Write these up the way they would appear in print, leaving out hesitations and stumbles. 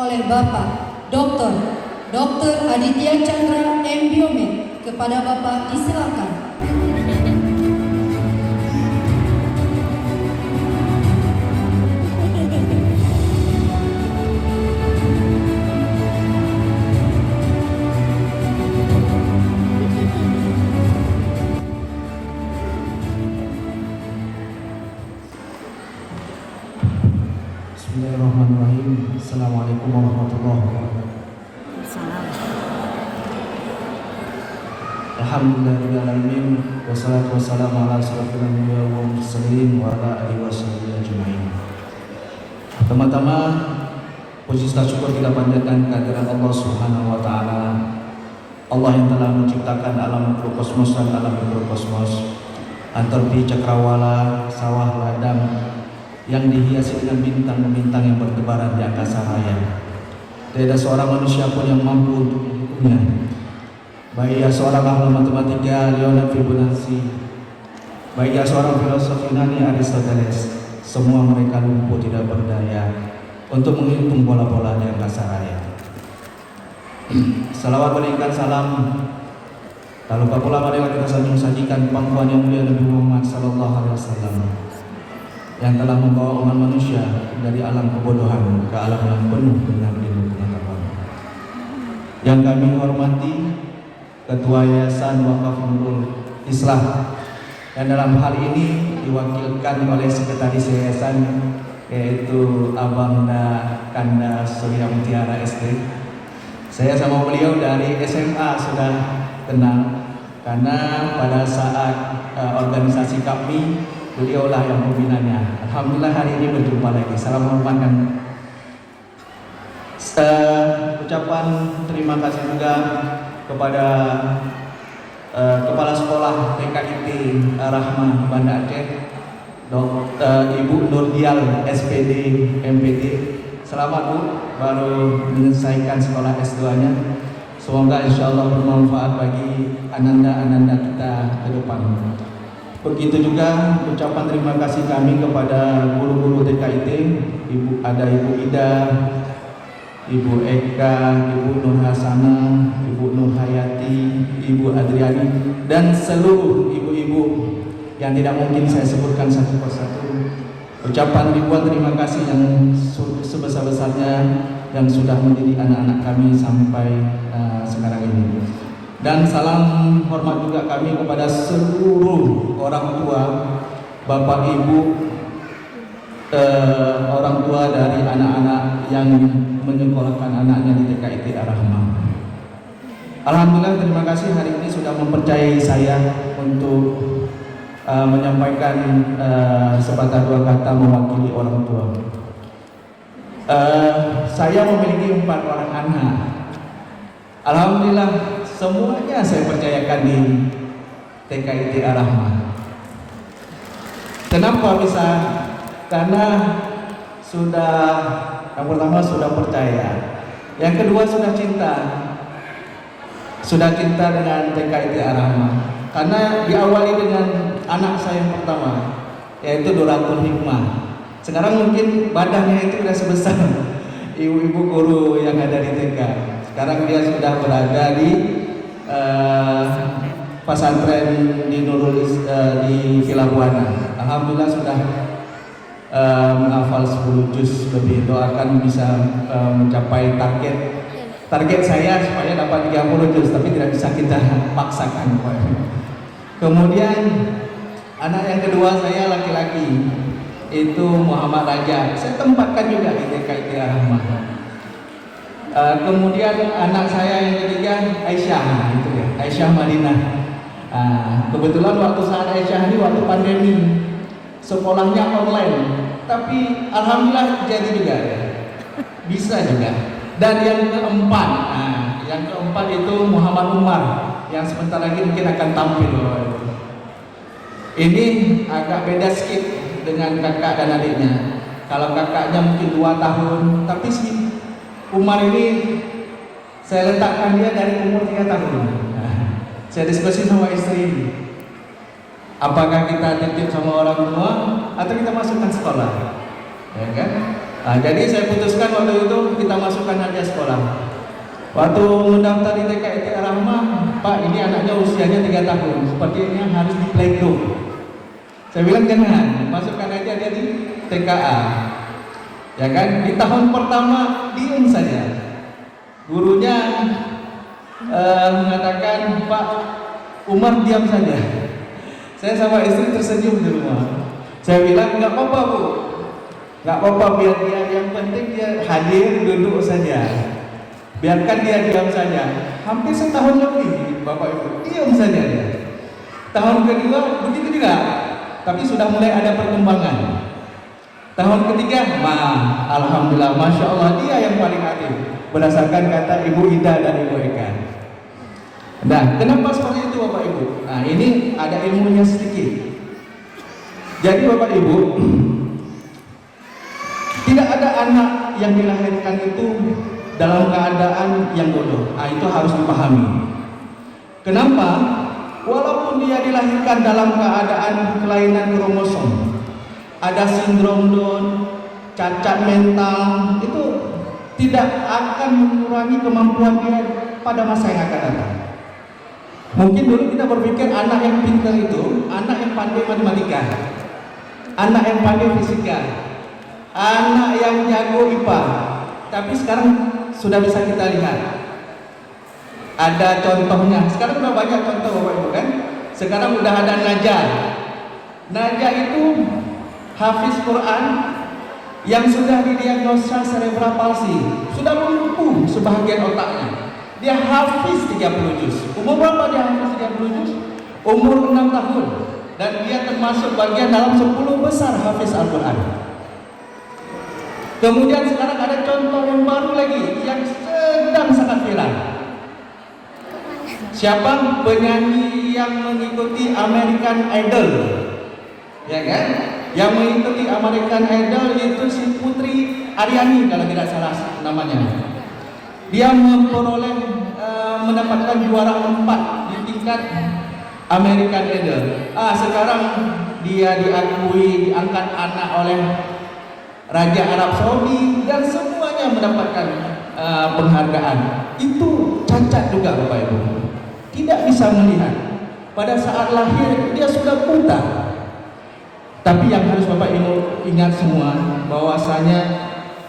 oleh Bapak Dr. Aditya Chandra M. Biomed. Kepada Bapak disilakan. Bismillahirrahmanirrahim. Assalamualaikum warahmatullahi wabarakatuh. Alhamdulillahirrahmanirrahim. Wassalatu wassalamu ala asyrafil anbiya'i wal mursalin wa ala alihi washabihi ajma'in. Pertama-tama puji syukur kita panjatkan kehadirat Allah Subhanahu wa taala. Allah yang telah menciptakan alam mikrokosmos dan alam mikrokosmos, antarbi cakrawala, sawah, ladang yang dihiasi dengan bintang-bintang yang bertebaran di angkasa raya. Tidak ada seorang manusia pun yang mampu untuk menghitungnya. Baik ya seorang ahli matematika Leonardo Fibonacci, baik ya seorang filosof Yunani Aristoteles, semua mereka lumpuh tidak berdaya untuk menghitung bola-bola di angkasa raya. Salawat berikan salam, tak lupa pula marilah kita sajikan pangkuan yang mulia Nabi Muhammad sallallahu alaihi wasallam yang telah membawa umat manusia dari alam kebodohan ke alam yang penuh dengan ilmu pengetahuan. Yang kami hormati Ketua Yayasan Wakaf Nurul Islah, yang dalam hal ini diwakilkan oleh Sekretaris Yayasan, yaitu Abang Kanda Surya Mutiara SD. Saya sama beliau dari SMA sudah kenal, karena pada saat organisasi kami beliaulah yang membinanya. Alhamdulillah hari ini berjumpa lagi. Salam hormat kan. Ucapan terima kasih juga kepada Kepala Sekolah TKIT Rahmah Banda Aceh, Ibu Nurdial SPD MPD. Selamat Bu, baru menyelesaikan sekolah S2-nya. Semoga insya Allah bermanfaat bagi ananda-ananda kita ke depan. Begitu juga ucapan terima kasih kami kepada guru-guru TKIT, Ibu Ida, Ibu Eka, Ibu Nur Hasanah, Ibu Nur Hayati, Ibu Adriani, dan seluruh ibu-ibu yang tidak mungkin saya sebutkan satu persatu. Ucapan ribuan terima kasih yang sebesar-besarnya yang sudah mendidik anak-anak kami sampai sekarang ini. Dan salam hormat juga kami kepada seluruh orang tua, bapak ibu, orang tua dari anak-anak yang menyekolahkan anaknya di TKIT Ar-Rahmah. Alhamdulillah, terima kasih hari ini sudah mempercayai saya untuk menyampaikan sepatah dua kata mewakili orang tua. Saya memiliki 4 orang anak. Alhamdulillah, semuanya saya percayakan di TKIT Ar-Rahmah. Kenapa bisa? Karena sudah, yang pertama sudah percaya, yang kedua sudah cinta dengan TKIT Ar-Rahmah. Karena diawali dengan anak saya yang pertama, yaitu Doratul Hikmah. Sekarang mungkin badannya itu sudah sebesar ibu-ibu guru yang ada di TK. Sekarang dia sudah berada di pesantren di di Villa Buana. Alhamdulillah sudah menghafal 10 juz lebih. Doakan bisa mencapai target saya supaya dapat 30 juz, tapi tidak bisa kita paksakan. Kemudian anak yang kedua saya laki-laki, itu Muhammad Raja. Saya tempatkan juga di TKIT Ar-Rahmah. Kemudian anak saya yang ketiga Aisyah, itu ya, Aisyah Madinah. Kebetulan waktu saat Aisyah ini waktu pandemi, sekolahnya online, tapi alhamdulillah jadi juga ya, bisa juga. Dan yang keempat itu Muhammad Umar, yang sebentar lagi mungkin akan tampil. Ini agak beda sedikit dengan kakak dan adiknya. Kalau kakaknya mungkin 2 tahun, tapi si Umar ini saya letakkan dia dari umur 3 tahun. Saya diskusi sama istri, apakah kita titip sama orang tua atau kita masukkan sekolah, ya kan? Jadi saya putuskan waktu itu kita masukkan Waktu mendaftar di TK ITI Ar-Rahmah, Pak, ini anaknya usianya 3 tahun, sepertinya harus di playgroup. Saya bilang jangan, masukkan aja dia di TKA. Ya kan, di tahun pertama diem saja. Gurunya mengatakan, Pak Umar diam saja. Saya sama istri tersenyum di rumah. Saya bilang nggak apa-apa Bu, nggak apa-apa, biar dia, yang penting dia hadir duduk saja. Biarkan dia diam saja. Hampir setahun lebih Bapak Ibu diam saja dia. Tahun kedua begitu juga, tapi sudah mulai ada perkembangan. Tahun ketiga, alhamdulillah, masya Allah, dia yang paling aktif berdasarkan kata Ibu Ida dan Ibu Eka. Nah, kenapa seperti itu Bapak Ibu? Nah, ini ada ilmunya sedikit. Jadi Bapak Ibu, tidak ada anak yang dilahirkan itu dalam keadaan yang bodoh. Nah, itu harus dipahami. Kenapa? Walaupun dia dilahirkan dalam keadaan kelainan kromosom, ada sindrom Down, cacat mental, itu tidak akan mengurangi kemampuan dia pada masa yang akan datang. Mungkin dulu kita berpikir anak yang pintar itu anak yang pandai matematika, anak yang pandai fisika, anak yang jago IPA. Tapi sekarang sudah bisa kita lihat ada contohnya. Sekarang sudah banyak contoh Bapak Ibu kan. Sekarang sudah ada Najah. Najah itu hafiz Quran yang sudah didiagnosa cerebral palsy, sudah lumpuh sebahagian otaknya. Dia hafiz 30 juz. Umur berapa dia hafiz 30 juz? Umur 6 tahun. Dan dia termasuk bagian dalam 10 besar hafiz Al-Quran. Kemudian sekarang ada contoh yang baru lagi yang sedang sangat viral. Siapa? Penyanyi yang mengikuti American Idol, ya kan? Yang mengikuti American Idol itu si Putri Aryani kalau tidak salah namanya. Dia memperoleh mendapatkan juara 4 di tingkat American Idol. Sekarang dia diakui, diangkat anak oleh Raja Arab Saudi dan semuanya mendapatkan penghargaan. Itu cacat juga Bapak Ibu. Tidak bisa melihat. Pada saat lahir dia sudah buta. Tapi yang harus Bapak Ibu ingat semua, bahwasanya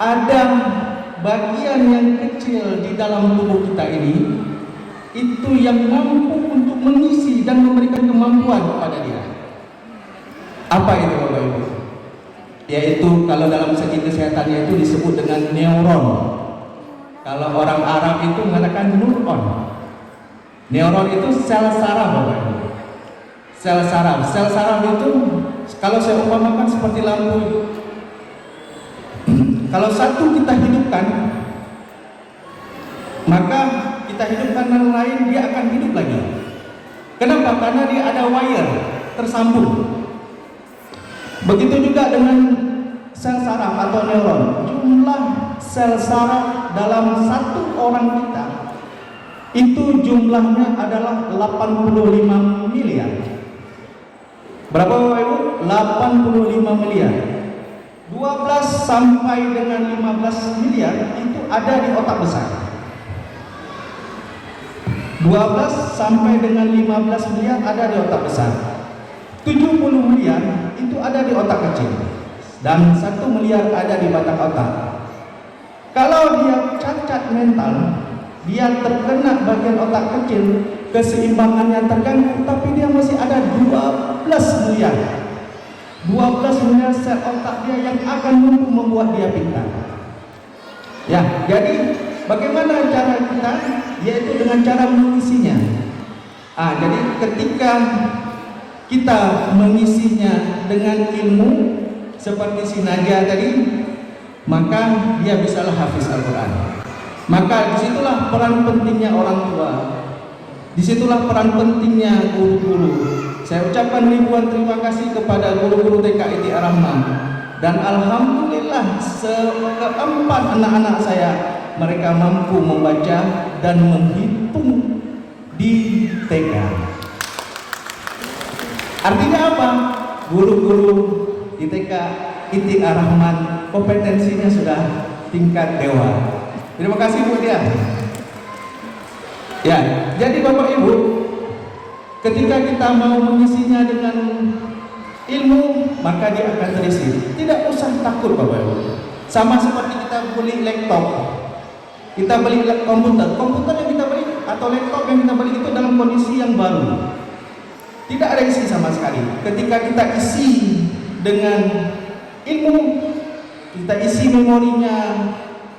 ada bagian yang kecil di dalam tubuh kita ini, itu yang mampu untuk mengisi dan memberikan kemampuan kepada dia. Apa itu Bapak Ibu? Yaitu kalau dalam segi kesehatannya itu disebut dengan neuron. Kalau orang Arab itu mengatakan neuron. Neuron itu sel saraf Bapak Ibu. Sel saraf. Sel saraf itu kalau saya umpamakan seperti lampu. Kalau satu kita hidupkan, maka kita hidupkan yang lain, dia akan hidup lagi. Kenapa? Karena dia ada wire tersambung. Begitu juga dengan sel saraf atau neuron. Jumlah sel saraf dalam satu orang kita itu jumlahnya adalah 85 miliar. Berapa Bapak Ibu? 85 miliar. 12 sampai dengan 15 miliar itu ada di otak besar. 12 sampai dengan 15 miliar ada di otak besar. 70 miliar itu ada di otak kecil. Dan 1 miliar ada di batang otak. Kalau dia cacat mental, dia terkena bagian otak kecil, keseimbangannya terganggu, tapi dia masih ada 12 miliar. 12 miliar sel otak dia yang akan mampu membuat dia pintar. Ya, jadi bagaimana cara kita? Yaitu dengan cara mengisinya. Jadi ketika kita mengisinya dengan ilmu seperti si Najah tadi, maka dia bisalah hafiz Al-Quran. Maka disitulah peran pentingnya orang tua, disitulah peran pentingnya guru-guru. Saya ucapkan ribuan terima kasih kepada guru-guru TK ITI Ar-Rahmah. Dan alhamdulillah keempat anak-anak saya, mereka mampu membaca dan menghitung di TK. Artinya apa? Guru-guru di TK ITI Ar-Rahmah kompetensinya sudah tingkat dewa. Terima kasih Bu Dia. Ya, jadi Bapak Ibu, ketika kita mau mengisinya dengan ilmu, maka dia akan terisi. Tidak usah takut Bapak Ibu. Sama seperti kita beli laptop, kita beli komputer yang kita beli atau laptop yang kita beli itu dalam kondisi yang baru, tidak ada isi sama sekali. Ketika kita isi dengan ilmu, kita isi memorinya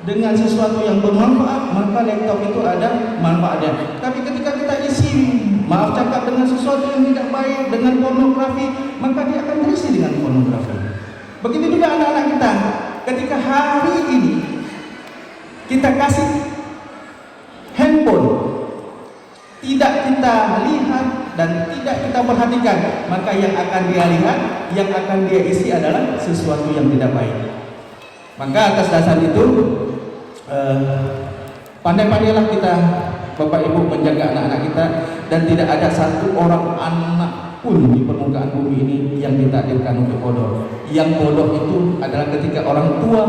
dengan sesuatu yang bermanfaat, maka laptop itu ada manfaatnya. Tapi ketika kita isi, maaf cakap, dengan sesuatu yang tidak baik, dengan pornografi, maka dia akan terisi dengan pornografi. Begitu juga anak-anak kita. Ketika hari ini kita kasih handphone, tidak kita lihat dan tidak kita perhatikan, maka yang akan dia lihat, yang akan dia isi adalah sesuatu yang tidak baik. Maka atas dasar itu, pandai-pandailah kita Bapak Ibu menjaga anak-anak kita, dan tidak ada satu orang anak pun di permukaan bumi ini yang ditakdirkan untuk bodoh. Yang bodoh itu adalah ketika orang tua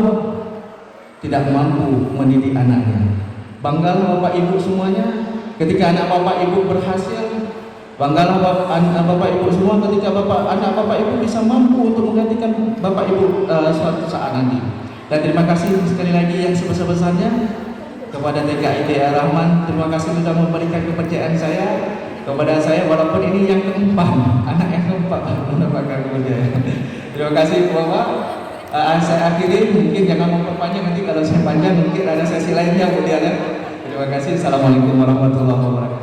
tidak mampu mendidik anaknya. Banggalah Bapak Ibu semuanya ketika anak Bapak Ibu berhasil. Banggalah Bapak Ibu semua ketika anak Bapak Ibu bisa mampu untuk menggantikan Bapak Ibu suatu saat nanti. Dan terima kasih sekali lagi yang sebesar-besarnya kepada TKID Rahman. Terima kasih sudah memberikan kepercayaan saya kepada saya, walaupun ini yang keempat, anak yang keempat mendapatkan kepercayaan. Terima kasih Bapak. Saya akhiri, mungkin jangan memperpanjang, nanti kalau saya panjang mungkin ada sesi lainnya kemudian. Terima kasih. Assalamualaikum warahmatullahi wabarakatuh.